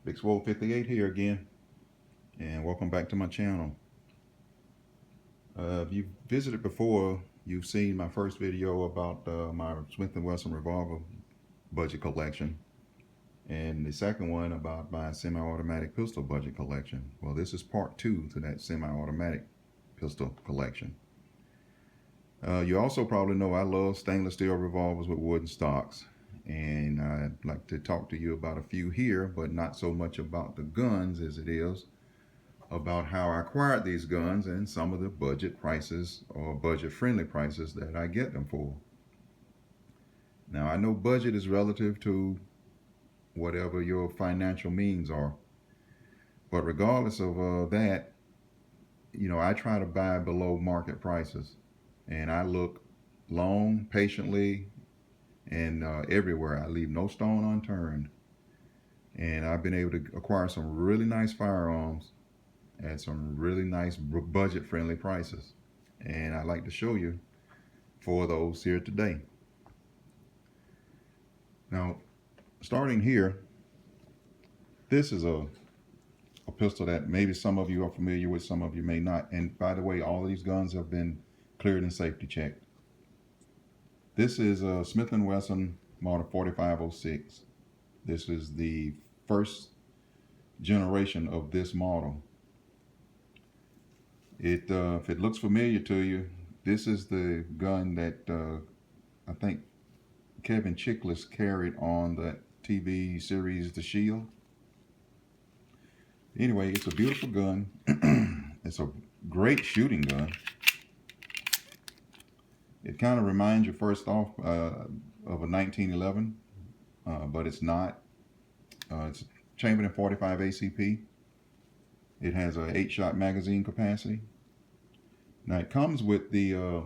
Big Swole 58 here again, and welcome back to my channel. If you've visited before, you've seen my first video about my Smith & Wesson revolver budget collection, and the second one about my semi-automatic pistol budget collection. Well, this is part two to that semi-automatic pistol collection. You also probably know I love stainless steel revolvers with wooden stocks, and I'd like to talk to you about a few here, but not so much about the guns as it is about how I acquired these guns and some of the budget prices or budget friendly prices that I get them for. Now, I know budget is relative to whatever your financial means are, but regardless of that, I try to buy below market prices, and I look long, patiently, and everywhere. I leave no stone unturned, and I've been able to acquire some really nice firearms at some really nice budget friendly prices, and I'd like to show you four of those here today. Now, starting here, this is a pistol that maybe some of you are familiar with, some of you may not. And by the way, all of these guns have been cleared and safety checked. This is a Smith & Wesson Model 4506. This is the first generation of this model. If it looks familiar to you, this is the gun that I think Kevin Chiklis carried on that TV series The Shield. Anyway, it's a beautiful gun. It's a great shooting gun. It kind of reminds you first off of a 1911, but it's not. It's chambered in 45 ACP. It has a 8-shot magazine capacity. Now it comes with a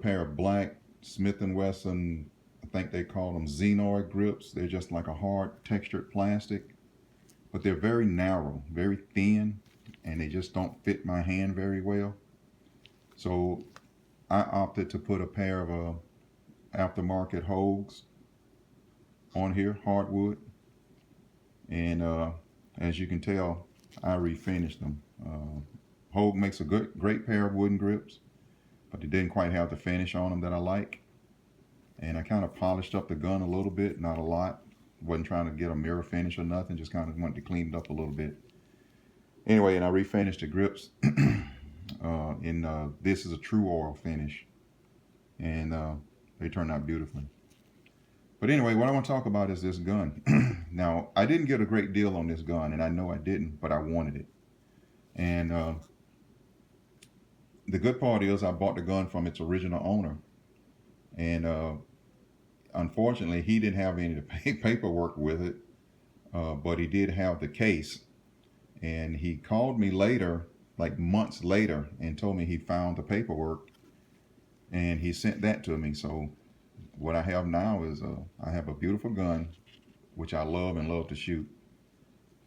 pair of black Smith & Wesson, I think they call them Xenoid grips. They're just like a hard textured plastic, but they're very narrow, very thin, and they just don't fit my hand very well. So I opted to put a pair of aftermarket Hogues on here, hardwood, and as you can tell, I refinished them. Hogue makes a great pair of wooden grips, but they didn't quite have the finish on them that I like. And I kind of polished up the gun a little bit, not a lot. Wasn't trying to get a mirror finish or nothing, just kind of wanted to clean it up a little bit. Anyway, and I refinished the grips. This is a true oil finish, and they turned out beautifully. But anyway, what I want to talk about is this gun. Now, I didn't get a great deal on this gun, and I know I didn't, but I wanted it. And the good part is I bought the gun from its original owner, and unfortunately he didn't have any paperwork with it, but he did have the case. And he called me later, like months later, and told me he found the paperwork, and he sent that to me. So what I have now is I have a beautiful gun, which I love and love to shoot,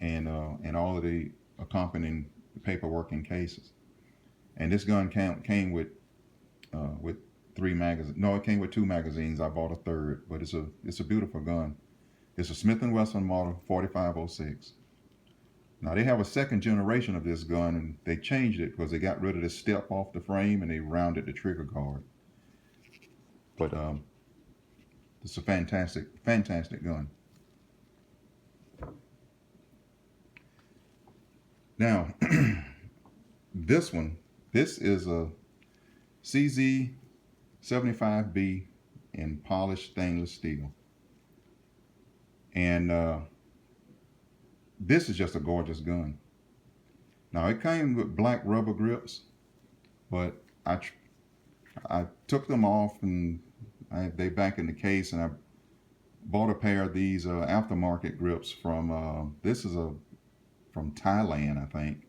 and all of the accompanying paperwork and cases. And this gun came with 3 magazines. No, it came with 2 magazines. I bought a third, but it's a beautiful gun. It's a Smith & Wesson Model 4506. Now they have a second generation of this gun, and they changed it because they got rid of the step off the frame and they rounded the trigger guard. But it's a fantastic, fantastic gun. Now, this is a CZ75B in polished stainless steel. And this is just a gorgeous gun. Now, it came with black rubber grips, but I took them off, and they back in the case, and I bought a pair of these aftermarket grips from, this is from Thailand, I think.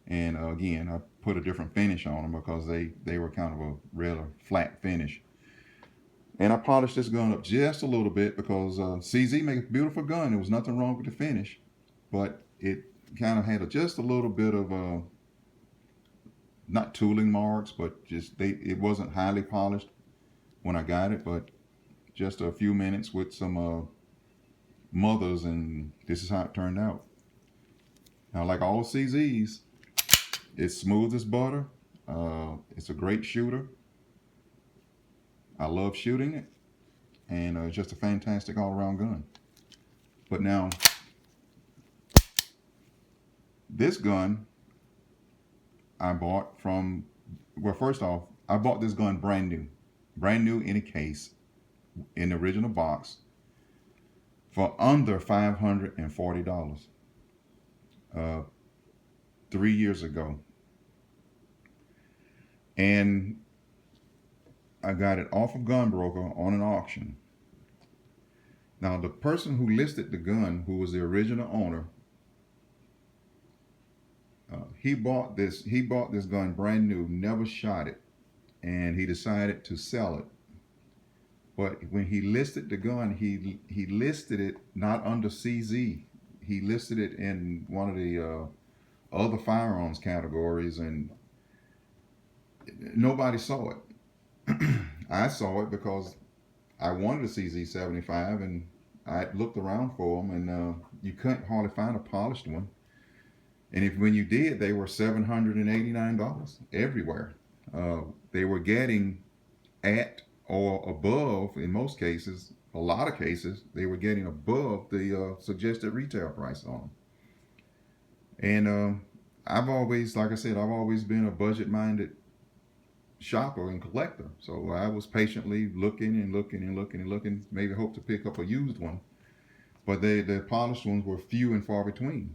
And again, I put a different finish on them because they were kind of a rather flat finish. And I polished this gun up just a little bit because CZ makes a beautiful gun. There was nothing wrong with the finish, but it kind of had just a little bit of not tooling marks, but just it wasn't highly polished when I got it, but just a few minutes with some mothers, and this is how it turned out. Now, like all CZs, it's smooth as butter. It's a great shooter. I love shooting it, and it's just a fantastic all-around gun. But now, this gun I bought from, well, first off, I bought this gun brand new in a case, in the original box, for under $540, 3 years ago. And I got it off of Gunbroker on an auction. Now, the person who listed the gun, who was the original owner, he bought this gun brand new, never shot it, and he decided to sell it. But when he listed the gun, he listed it not under CZ. He listed it in one of the other firearms categories, and nobody saw it. I saw it because I wanted a CZ75, and I looked around for them, and you couldn't hardly find a polished one. And when you did, they were $789 everywhere. They were getting at or above, in most cases, a lot of cases, they were getting above the suggested retail price on them. And I've always, like I said, I've always been a budget-minded shopper and collector. So I was patiently looking and looking and looking and looking, maybe hope to pick up a used one. But the polished ones were few and far between.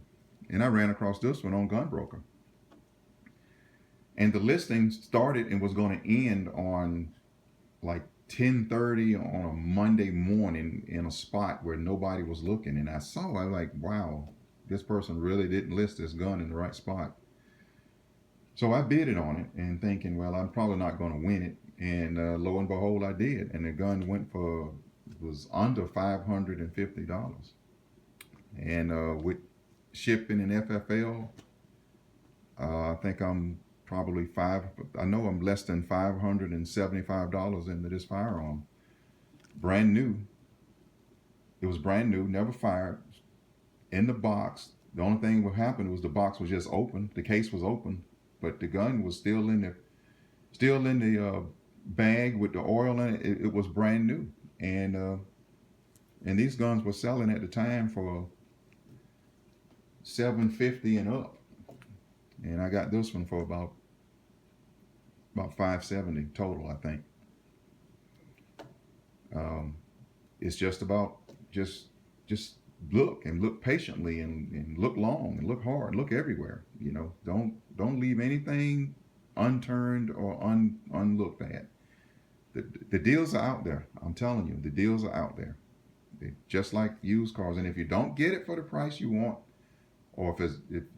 And I ran across this one on Gunbroker. And the listing started and was going to end on like 10:30 on a Monday morning in a spot where nobody was looking. And I was like, wow, this person really didn't list this gun in the right spot. So I bidded on it and thinking, well, I'm probably not going to win it. And lo and behold, I did. And the gun was under $550. And with shipping and FFL, I think I'm probably I'm less than $575 into this firearm. Brand new. It was brand new, never fired, in the box. The only thing that happened was the box was just open, the case was open, but the gun was still in the bag with the oil in it. It was brand new, and these guns were selling at the time for $750 and up, and I got this one for about $570 total, I think. It's just about just look patiently and look long and look hard, look everywhere. You know, don't leave anything unturned or unlooked at. The deals are out there. I'm telling you, the deals are out there. They're just like used cars, and if you don't get it for the price you want, or if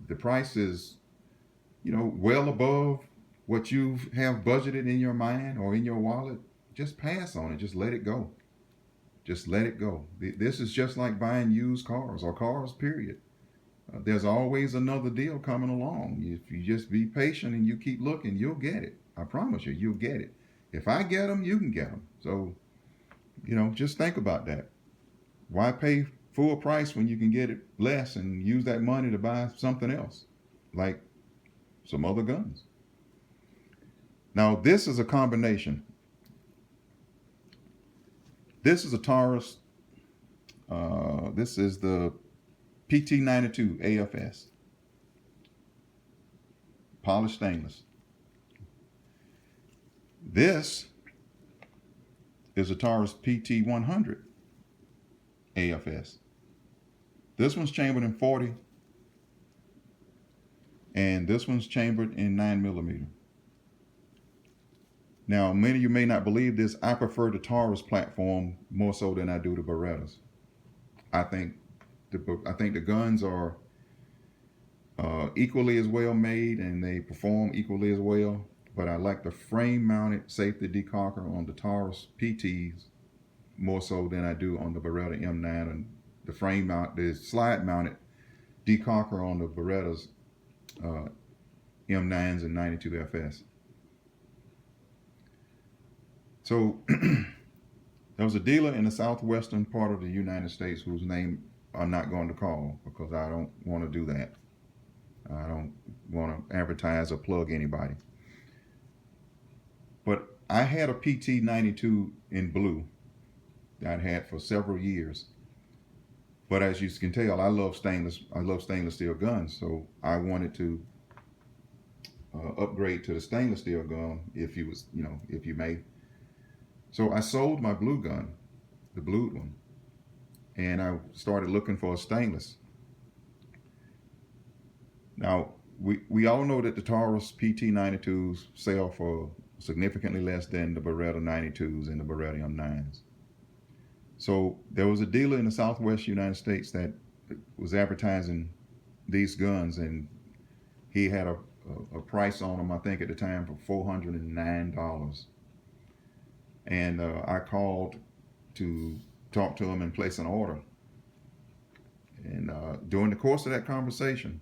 the price is, well above what you have budgeted in your mind or in your wallet, just pass on it. Just let it go. Just let it go. This is just like buying used cars or cars, period. There's always another deal coming along. If you just be patient and you keep looking, you'll get it. I promise you, you'll get it. If I get them, you can get them. So, just think about that. Why pay full price when you can get it less and use that money to buy something else, like some other guns? Now, this is a combination. This is a Taurus. This is the PT92 AFS. Polished stainless. This is a Taurus PT100 AFS. This one's chambered in 40, and this one's chambered in 9mm. Now, many of you may not believe this. I prefer the Taurus platform more so than I do the Berettas. I think the guns are equally as well made, and they perform equally as well. But I like the frame-mounted safety decocker on the Taurus PTs more so than I do on the Beretta M9, and the slide-mounted decocker on the Berettas M9s and 92 FS. So There was a dealer in the southwestern part of the United States whose name I'm not going to call because I don't want to do that. I don't want to advertise or plug anybody. But I had a PT 92 in blue that I'd had for several years. But as you can tell, I love stainless steel guns. So I wanted to upgrade to the stainless steel gun if you may. So I sold my blue gun, the blue one, and I started looking for a stainless. Now, we all know that the Taurus PT92s sell for significantly less than the Beretta 92s and the Beretta M9s. So there was a dealer in the southwest United States that was advertising these guns, and he had a price on them, I think at the time, for $409. And I called to talk to him and place an order. And during the course of that conversation,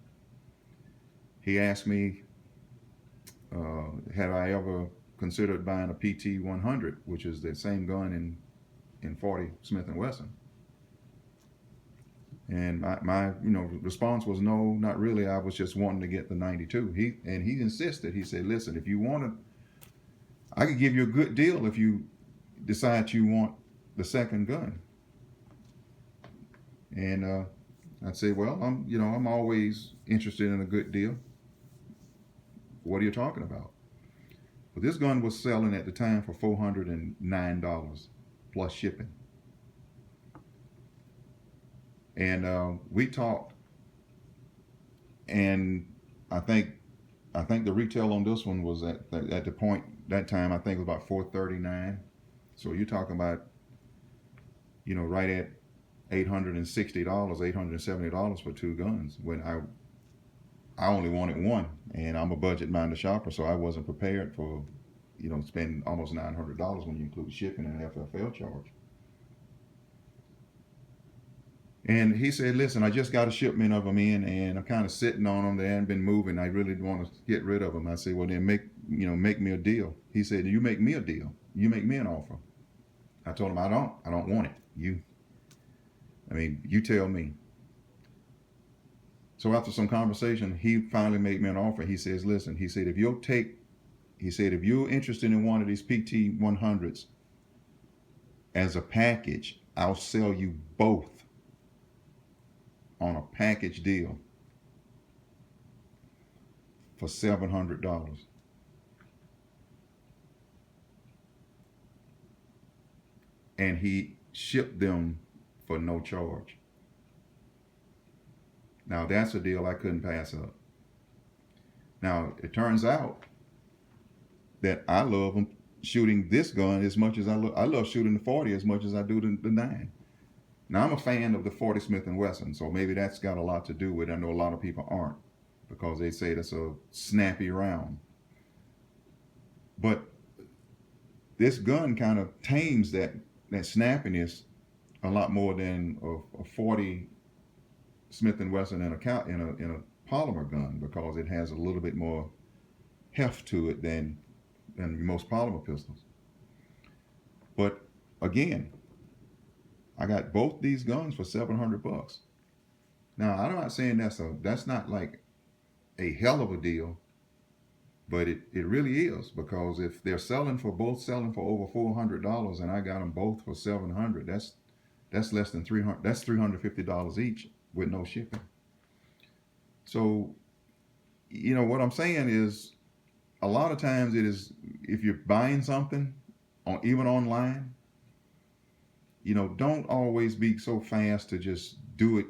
he asked me, had I ever considered buying a PT 100, which is the same gun in 40 Smith & Wesson. And my response was no, not really. I was just wanting to get the 92. He insisted. He said, listen, if you want to, I could give you a good deal if you decide you want the second gun. And I'd say, well, I'm always interested in a good deal. What are you talking about? But this gun was selling at the time for $409 plus shipping. And we talked, and I think the retail on this one was at the point that time, I think it was about $439. So you're talking about, right at $860, $870 for two guns, when I only wanted one, and I'm a budget-minded shopper, so I wasn't prepared for, spending almost $900 when you include shipping and an FFL charge. And he said, listen, I just got a shipment of them in, and I'm kind of sitting on them. They hadn't been moving. I really want to get rid of them. I said, well, then make me a deal. He said, you make me a deal. You make me an offer. I told him, I don't want it. You tell me. So after some conversation, he finally made me an offer. He says, listen, he said, if you're interested in one of these PT 100s as a package, I'll sell you both on a package deal for $700. And he shipped them for no charge. Now that's a deal I couldn't pass up. Now it turns out that I love shooting this gun as much as I love shooting the 40 as much as I do the 9. Now I'm a fan of the 40 Smith & Wesson, so maybe that's got a lot to do with it. I know a lot of people aren't, because they say that's a snappy round. But this gun kind of tames that snappiness a lot more than a 40 Smith & Wesson in a polymer gun, because it has a little bit more heft to it than most polymer pistols. But again, I got both these guns for $700. Now I'm not saying that's not like a hell of a deal, but it really is, because if they're both selling for over $400 and I got them both for $700, that's less than $300. That's $350 each with no shipping. So, what I'm saying is, a lot of times it is, if you're buying something even online, don't always be so fast to just do it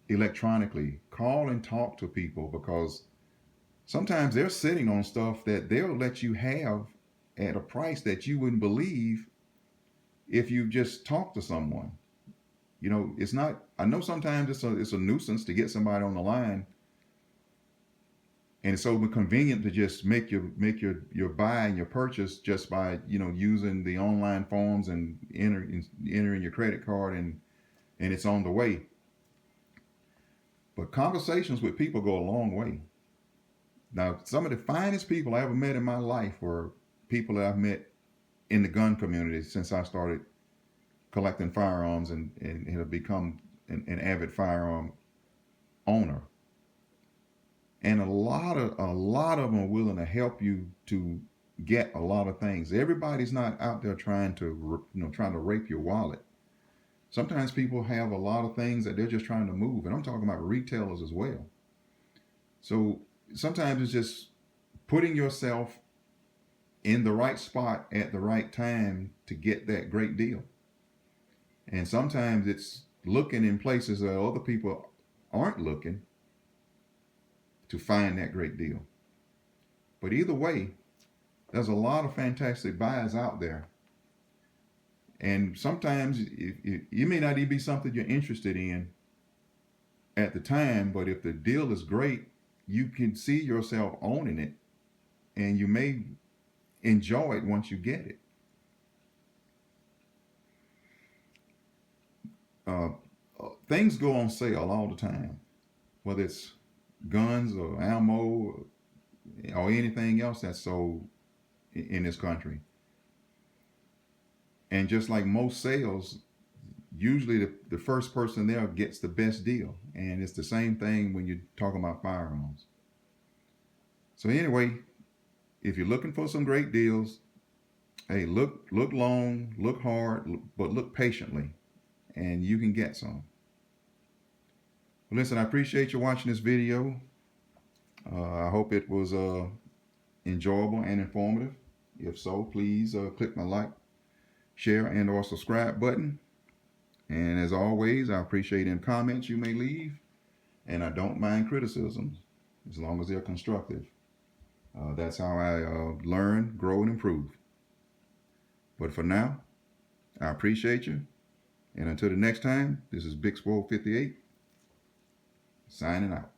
electronically. Call and talk to people, because sometimes they're sitting on stuff that they'll let you have at a price that you wouldn't believe if you just talk to someone. It's not, I know sometimes it's a nuisance to get somebody on the line, and it's so convenient to just make your buy and your purchase just by using the online forms and entering your credit card, and it's on the way. But conversations with people go a long way. Now, some of the finest people I ever met in my life were people that I've met in the gun community since I started collecting firearms and he'll become an avid firearm owner. And a lot of them are willing to help you to get a lot of things. Everybody's not out there trying to trying to rape your wallet. Sometimes people have a lot of things that they're just trying to move, and I'm talking about retailers as well. So sometimes it's just putting yourself in the right spot at the right time to get that great deal. And sometimes it's looking in places that other people aren't looking to find that great deal. But either way, there's a lot of fantastic buys out there. And sometimes you may not even be something you're interested in at the time, but if the deal is great, you can see yourself owning it, and you may enjoy it once you get it. Uh, Things go on sale all the time, whether it's guns or ammo or anything else that's sold in this country. And just like most sales, usually the first person there gets the best deal. And it's the same thing when you're talking about firearms. So anyway, if you're looking for some great deals, hey, look long, look hard, but look patiently, and you can get some. Well, listen, I appreciate you watching this video. I hope it was enjoyable and informative. If so, please click my like, share, and or subscribe button. And as always, I appreciate any comments you may leave, and I don't mind criticisms as long as they're constructive. That's how I learn, grow, and improve. But for now, I appreciate you. And until the next time, this is Big Swole 58 signing out.